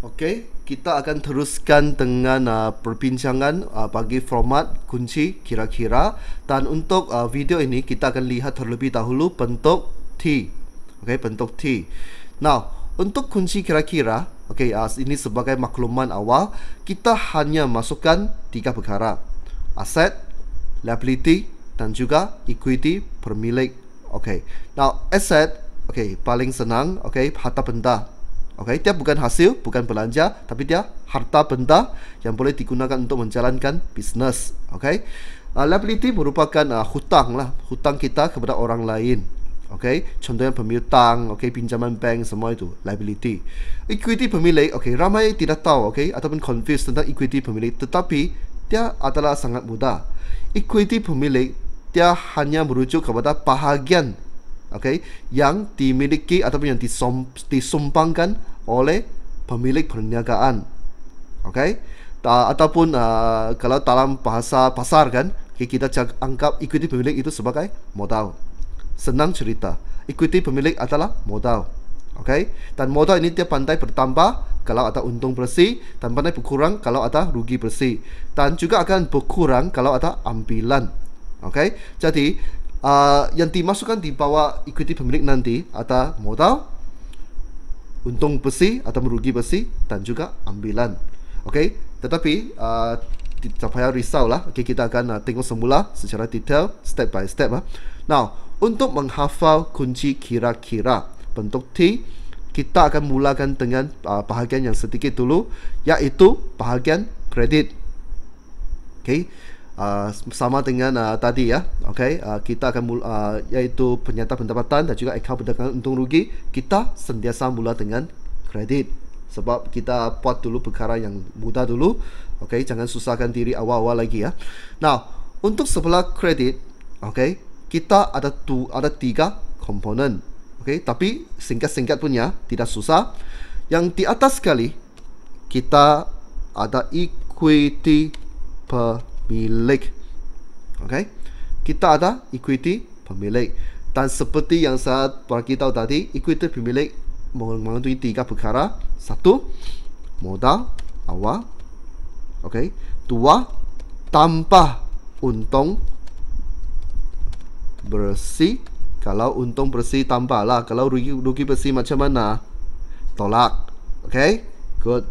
Okey, kita akan teruskan dengan perbincangan bagi format kunci kira-kira, dan untuk video ini kita akan lihat terlebih dahulu bentuk T. Okey, bentuk T. Now, untuk kunci kira-kira, okey, ini sebagai makluman awal, kita hanya masukkan 3 perkara: aset, liability dan juga equity pemilik. Okey. Now, aset, okey, paling senang, okey, harta benda. Okey, dia bukan hasil, bukan belanja, tapi dia harta benda yang boleh digunakan untuk menjalankan bisnes. Okey. Liability merupakan hutang lah, hutang kita kepada orang lain. Okey, contohnya pemiutang, okey, pinjaman bank, semua itu liability. Equity pemilik, okey, ramai tidak tahu, okey, ataupun confused tentang equity pemilik, tetapi dia adalah sangat mudah. Equity pemilik dia hanya merujuk kepada bahagian, okey, yang dimiliki ataupun yang disumbangkan oleh pemilik perniagaan. Okey, ataupun kalau dalam bahasa pasar kan, okay, kita anggap equity pemilik itu sebagai modal. Senang cerita, equity pemilik adalah modal. Okey, dan modal ini dia pandai bertambah kalau ada untung bersih, dan pandai berkurang kalau ada rugi bersih, dan juga akan berkurang kalau ada ambilan. Okey, jadi yang dimasukkan di bawah equity pemilik nanti ada modal, untung bersih atau merugi bersih, dan juga ambilan. Okey, tetapi tidak payah risau lah. Okey, kita akan tengok semula secara detail, step by step. Now, untuk menghafal kunci kira-kira bentuk T, kita akan mulakan dengan bahagian yang sedikit dulu, iaitu bahagian kredit. Okey, sama dengan tadi ya. Okey, kita akan iaitu penyataan pendapatan dan juga akaun perdagangan untung rugi. Kita sentiasa mula dengan kredit, sebab kita buat dulu perkara yang mudah dulu. Okey, jangan susahkan diri awal-awal lagi ya. Now, untuk sebelah kredit, okey, kita ada 3 komponen. Okey, tapi singkat-singkat punya, tidak susah. Yang di atas sekali kita ada equity pemilik. Okey, kita ada equity pemilik, dan seperti yang saya beritahu tadi, equity pemilik mengandungi 3 perkara. 1, modal awal. Okey. 2, tambah untung bersih. Kalau untung bersih tambahlah, kalau rugi bersih macam mana? Tolak. Okey, good.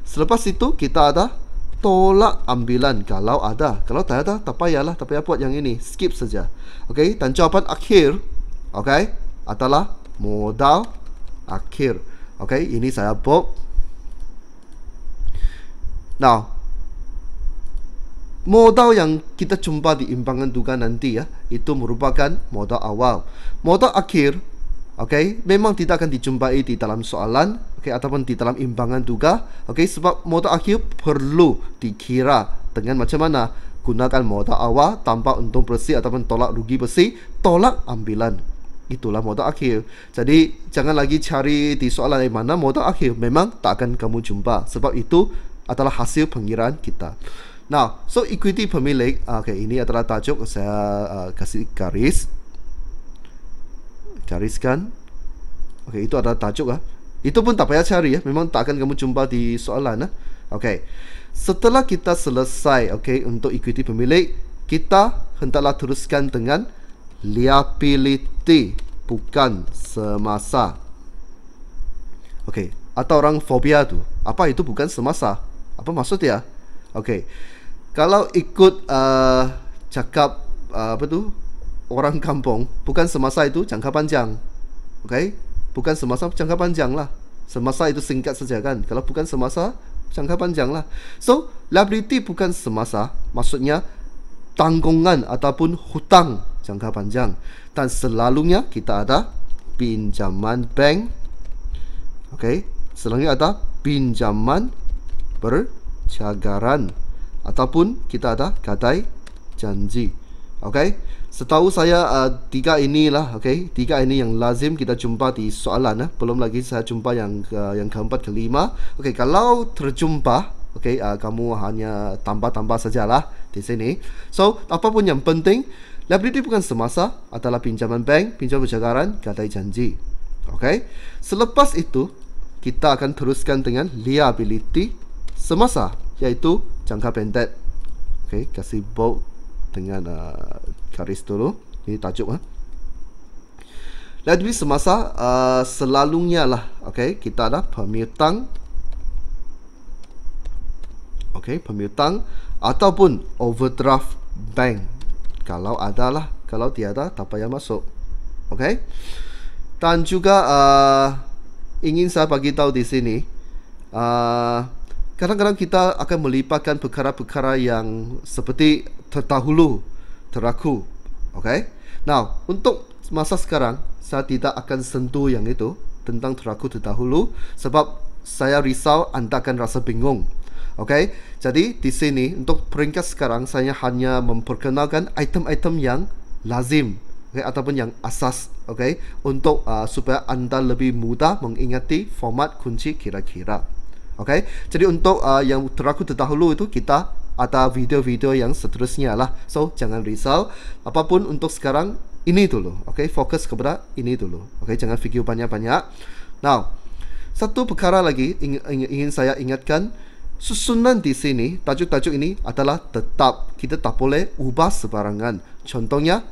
Selepas itu kita ada tolak ambilan kalau ada. Kalau tak ada, tak payahlah, tak payah buat yang ini, skip saja. Okey, dan jawapan akhir, okey, adalah modal akhir. Okey, ini saya buat. Now, modal yang kita jumpa di imbangan duga nanti ya, itu merupakan modal awal. Modal akhir, okey, memang tidak akan dijumpai di dalam soalan, okey, ataupun di dalam imbangan duga. Okey, sebab modal akhir perlu dikira dengan macam mana. Gunakan modal awal tanpa untung bersih ataupun tolak rugi bersih, tolak ambilan. Itulah modal akhir. Jadi jangan lagi cari di soalan yang mana modal akhir, memang tak akan kamu jumpa, sebab itu adalah hasil pengiraan kita. Now, so equity pemilik, okey, ini adalah tajuk. Saya kasih gariskan. Okey, itu adalah tajuk Itu pun tak payah cari ya, memang tak akan kamu jumpa di soalan Okey. Setelah kita selesai okey untuk equity pemilik, kita hendaklah teruskan dengan liability, bukan semasa. Okey, atau orang fobia tu, apa itu bukan semasa? Apa maksud dia? Okey, kalau ikut cakap apa tu orang kampung, bukan semasa itu jangka panjang. Okey, bukan semasa jangka panjang lah. Semasa itu singkat saja kan. Kalau bukan semasa, jangka panjang lah. So, liability bukan semasa, maksudnya tanggungan ataupun hutang jangka panjang. Dan selalunya kita ada pinjaman bank. Okey, selalunya ada pinjaman bercagaran, ataupun kita ada gadai janji. Okey, setahu saya 3 inilah, okey, 3 ini yang lazim kita jumpa di soalan belum lagi saya jumpa yang keempat, kelima. Okey, kalau terjumpa, okey, kamu hanya tambah-tambah sajalah di sini. So, apapun yang penting, liability bukan semasa adalah pinjaman bank, pinjaman bercagaran, gadai janji. Okey, selepas itu kita akan teruskan dengan liability semasa, iaitu jangka pendek. Okey, kasih bold dengan garis dulu. Ini tajuk. Liability semasa selalunya lah. Okey, kita ada pemiutang. Okey, pemiutang ataupun overdraft bank. Kalau ada lah, kalau tiada tak payah masuk. Okey. Dan juga ingin saya bagi tahu di sini, kadang-kadang kita akan melibatkan perkara-perkara yang seperti terdahulu, teraku. Okey. Now, untuk masa sekarang saya tidak akan sentuh yang itu tentang teraku terdahulu sebab saya risau anda akan rasa bingung. Okey. Jadi di sini untuk peringkat sekarang saya hanya memperkenalkan item-item yang lazim, okay, ataupun yang asas, okay, untuk supaya anda lebih mudah mengingati format kunci kira-kira. Okay. Jadi untuk yang teraku terdahulu itu kita ada video-video yang seterusnya lah. So jangan risau. Apapun untuk sekarang ini dulu. Okay. Fokus kepada ini dulu. Okay. Jangan fikir banyak-banyak. Now, satu perkara lagi ingin saya ingatkan. Susunan di sini, tajuk-tajuk ini adalah tetap. Kita tak boleh ubah sebarangan. Contohnya,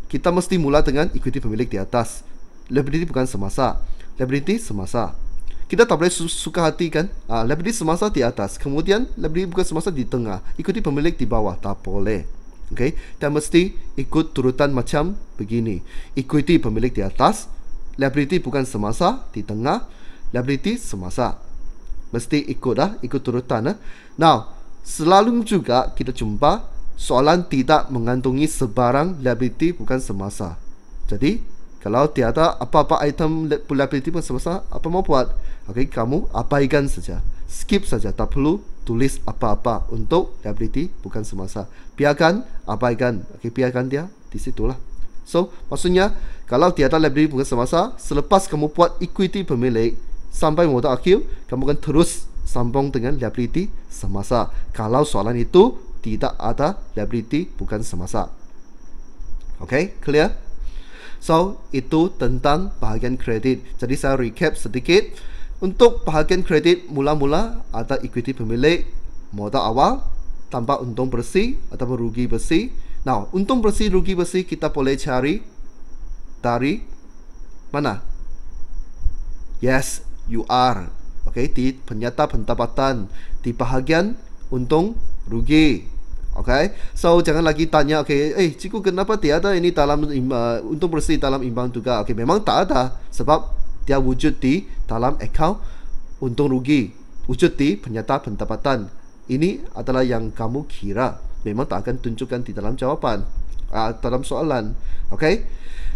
kita mesti mula dengan ikuti pemilik di atas. Liability bukan semasa. Liability semasa. Kita tak boleh suka hati kan? Liability semasa di atas. Kemudian, liability bukan semasa di tengah. Ikuti pemilik di bawah. Tak boleh. Okay? Dan mesti ikut turutan macam begini. Ikuti pemilik di atas. Liability bukan semasa di tengah. Liability semasa. Mesti ikut ikut turutan. Now, selalu juga kita jumpa soalan tidak mengantungi sebarang liability bukan semasa. Jadi, kalau tiada apa-apa item liability bukan semasa, apa mau buat? Okey, kamu abaikan saja. Skip saja, tak perlu tulis apa-apa untuk liability bukan semasa. Biarkan, abaikan. Okey, biarkan dia di situlah. So, maksudnya kalau tiada liability bukan semasa, selepas kamu buat equity pemilik sampai modal akhir, kamu akan terus sambung dengan liability semasa. Kalau soalan itu tidak ada liability bukan semasa. Okay, clear? So, itu tentang bahagian kredit. Jadi saya recap sedikit. Untuk bahagian kredit, mula-mula ada equity pemilik, modal awal, tanpa untung bersih atau rugi bersih. Now, untung bersih, rugi bersih kita boleh cari dari mana? Yes, you are. Okay, di penyata pendapatan, di bahagian untung rugi. Okay, so jangan lagi tanya, okay, cikgu kenapa tiada ini dalam untung bersih dalam imbang juga? Okay, memang tak ada sebab dia wujud di dalam akaun untung rugi, wujud di penyata pendapatan. Ini adalah yang kamu kira, memang tak akan tunjukkan di dalam jawapan, dalam soalan. Okay,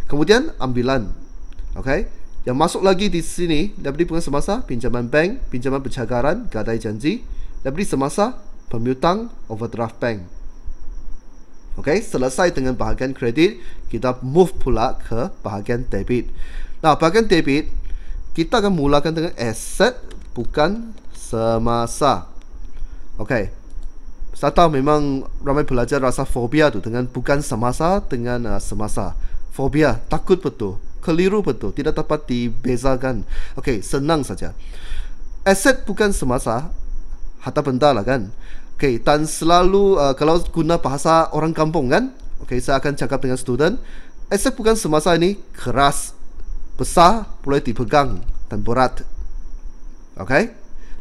kemudian ambilan. Okay. Yang masuk lagi di sini, liability bukan semasa, pinjaman bank, pinjaman pencagaran, gadai janji, liability semasa, pemiutang, overdraft bank. Okey, selesai dengan bahagian kredit, kita move pula ke bahagian debit. Nah, bahagian debit, kita akan mulakan dengan aset bukan semasa. Okey, saya tahu memang ramai pelajar rasa fobia tu dengan bukan semasa dengan semasa. Fobia, takut betul. Keliru betul, tidak dapat dibezakan. Okey, senang saja. Aset bukan semasa, harta benda lah kan. Okey, dan selalu kalau guna bahasa orang kampung kan. Okey, saya akan cakap dengan student. Aset bukan semasa ini keras, besar, boleh dipegang dan berat. Okey,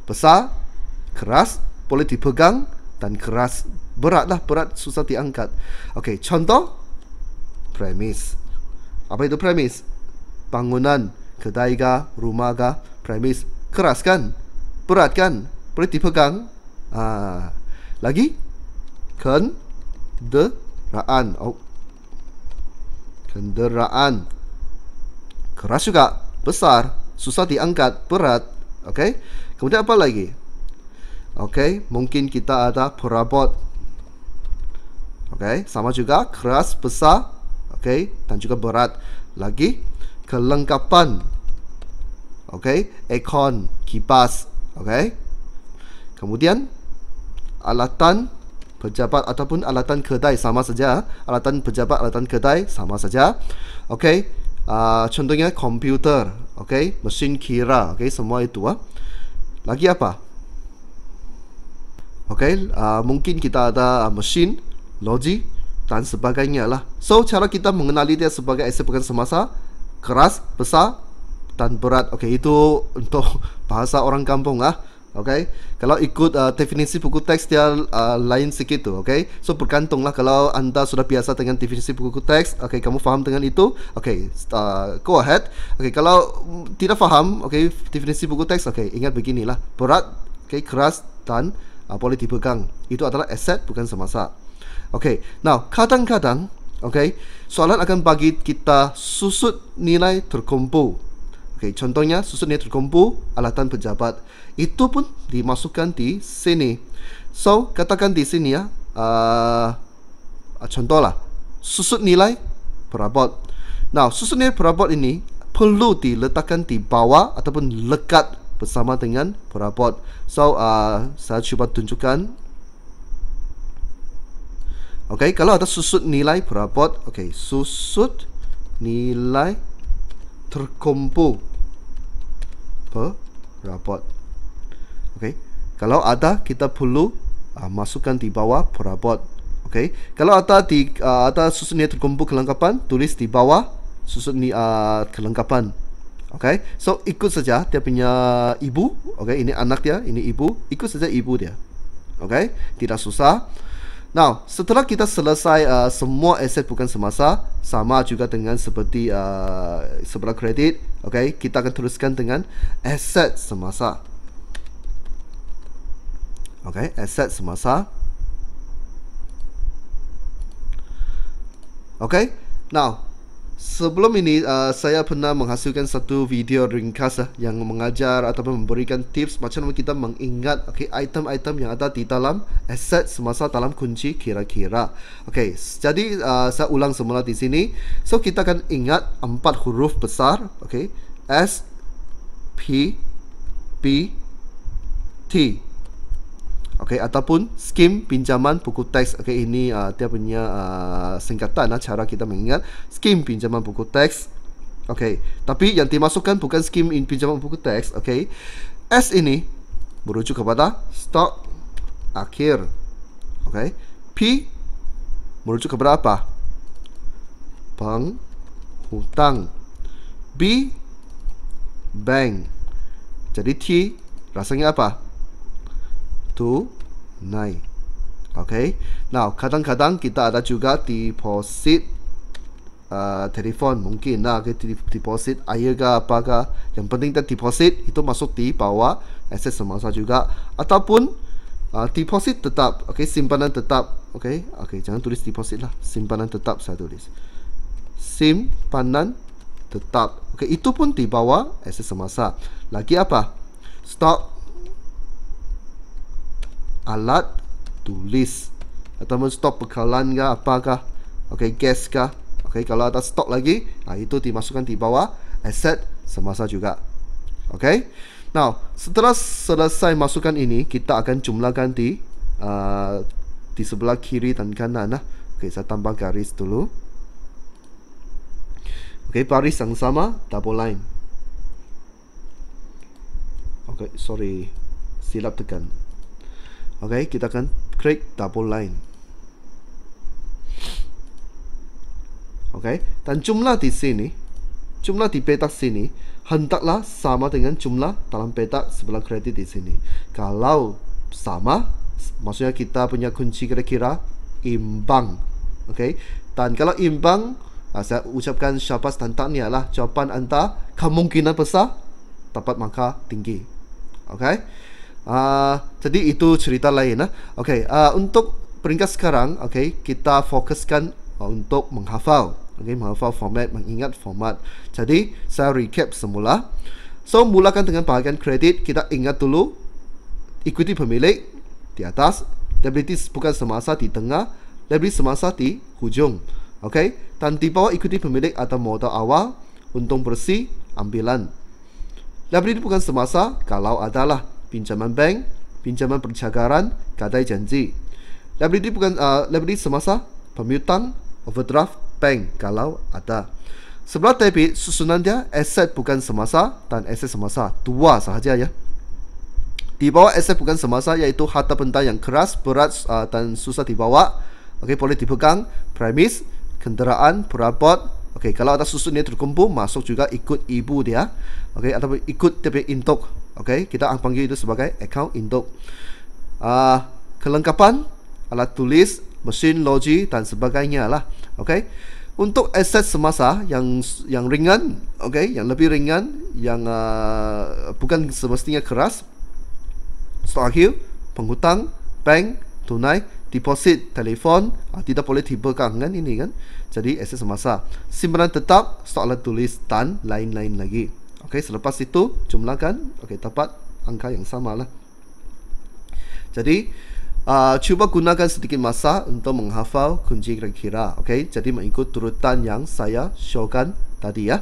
besar, keras, boleh dipegang dan keras. Berat lah, berat susah diangkat. Okey, contoh premis. Apa itu premis? Bangunan, kedai kah, rumah kah, premis. Keras kan? Berat kan? Boleh dipegang. Lagi? Kenderaan. Kenderaan. Keras juga, besar, susah diangkat, berat. Okey. Kemudian apa lagi? Okey, mungkin kita ada perabot. Okey, sama juga keras, besar, okey, dan juga berat. Lagi kelengkapan. Okey, aircon, kipas, okey. Kemudian alatan pejabat ataupun alatan kedai sama saja. Alatan pejabat, alatan kedai sama saja. Okey, contohnya komputer. okey, mesin kira, okey, semua itu Lagi apa? Okey, mungkin kita ada mesin, logik dan sebagainya lah. So, cara kita mengenali dia sebagai aset bukan semasa, keras, besar dan berat. Okey, itu untuk bahasa orang kampung Okey, kalau ikut definisi buku teks dia lain sikit tu. Okey, so bergantunglah kalau anda sudah biasa dengan definisi buku teks. Okey, kamu faham dengan itu. Okey, go ahead. Okey, kalau tidak faham, okey, definisi buku teks, okey, ingat beginilah. Berat, okey, keras dan boleh dipegang. Itu adalah aset bukan semasa. Okey, now kadang-kadang, okey, soalan akan bagi kita susut nilai terkumpul. Okey, contohnya susut nilai terkumpul alatan pejabat. Itu pun dimasukkan di sini. So, katakan di sini contohlah susut nilai perabot. Now, susut nilai perabot ini perlu diletakkan di bawah ataupun lekat bersama dengan perabot. So, saya cuba tunjukkan. Okey, kalau ada susut nilai perabot, okey, susut nilai terkumpul perabot. Okey, kalau ada kita perlu masukkan di bawah perabot. Okey, kalau ada ada susut nilai terkumpul kelengkapan, tulis di bawah susut nilai kelengkapan. Okey, so ikut saja dia punya ibu. Okey, ini anak dia, ini ibu. Ikut saja ibu dia. Okey, tidak susah. Now, setelah kita selesai semua aset bukan semasa, sama juga dengan seperti sebelah kredit. Okey, kita akan teruskan dengan aset semasa. Okey, aset semasa. Okey, now sebelum ini saya pernah menghasilkan satu video ringkas yang mengajar ataupun memberikan tips macam mana kita mengingat item-item yang ada di dalam aset semasa dalam kunci kira-kira. Okey, jadi saya ulang semula di sini. So kita akan ingat 4 huruf besar, okey. S P B T. Okey, ataupun skim pinjaman buku teks. Okey, ini dia punya singkatan cara kita mengingat skim pinjaman buku teks. Okey, tapi yang dimasukkan bukan skim pinjaman buku teks. Okey, S ini merujuk kepada stok akhir. Okey, P merujuk kepada apa? Penghutang. B bank. Jadi T rasanya apa? Tunai. Okay. Now, kadang-kadang kita ada juga deposit telefon mungkin deposit air ke apakah. Yang penting kita deposit itu masuk di bawah aset semasa juga. Ataupun deposit tetap. Okay, simpanan tetap. Okay, jangan tulis deposit lah. Simpanan tetap saya tulis. Simpanan tetap. Okay, itu pun di bawah aset semasa. Lagi apa? Stok alat tulis ataupun stok bekalan ke apakah. Okey, gas ke. Okey, kalau ada stok lagi, itu dimasukkan di bawah aset semasa juga. Okey. Now, setelah selesai masukkan ini, kita akan jumlahkan di sebelah kiri dan kanan Okey, saya tambah garis dulu. Okey, baris yang sama, double line. Okey, sorry. Silap tekan. Okey, kita akan klik double line. Okey, dan jumlah di sini, jumlah di petak sini hendaklah sama dengan jumlah dalam petak sebelah kredit di sini. Kalau sama, maksudnya kita punya kunci kira-kira imbang. Okey, dan kalau imbang, saya ucapkan syabas dan tahniah lah. Jawapan anda kemungkinan besar dapat markah tinggi. Okey. Jadi itu cerita lain Okey, untuk peringkat sekarang, okey, kita fokuskan untuk menghafal. Okey, menghafal format, mengingat format. Jadi saya recap semula. So, mulakan dengan bahagian kredit. Kita ingat dulu ikuti pemilik di atas, liability bukan semasa di tengah, liability semasa di hujung. Okey, dan di bawah ikuti pemilik atau modal awal, untung bersih, ambilan. Liability bukan semasa kalau adalah pinjaman bank, pinjaman percakaran, gadai janji. Liability bukan liability semasa, pemiutang, overdraft, bank kalau ada. Sebelah debit susunan dia aset bukan semasa dan aset semasa, dua sahaja ya. Di bawah aset bukan semasa iaitu harta benda yang keras, berat dan susah dibawa. Okey, boleh dipegang, premis, kenderaan, perabot. Okey, kalau ada susun dia terkumpul, masuk juga ikut ibu dia. Okey, atau ikut dia punya induk. Okey, kita panggil itu sebagai account induk. Kelengkapan, alat tulis, mesin logi dan sebagainya lah. Okey. Untuk aset semasa yang ringan, okey, yang lebih ringan, yang bukan semestinya keras, stok akhir, penghutang, bank, tunai, deposit, telefon, tidak boleh dipegang kan ini kan. Jadi aset semasa. Simpanan tetap, stok alat tulis dan lain-lain lagi. Okey, selepas itu jumlahkan, okey, dapat angka yang sama lah. Jadi cuba gunakan sedikit masa untuk menghafal kunci kira-kira. Okey, jadi mengikut turutan yang saya showkan tadi ya.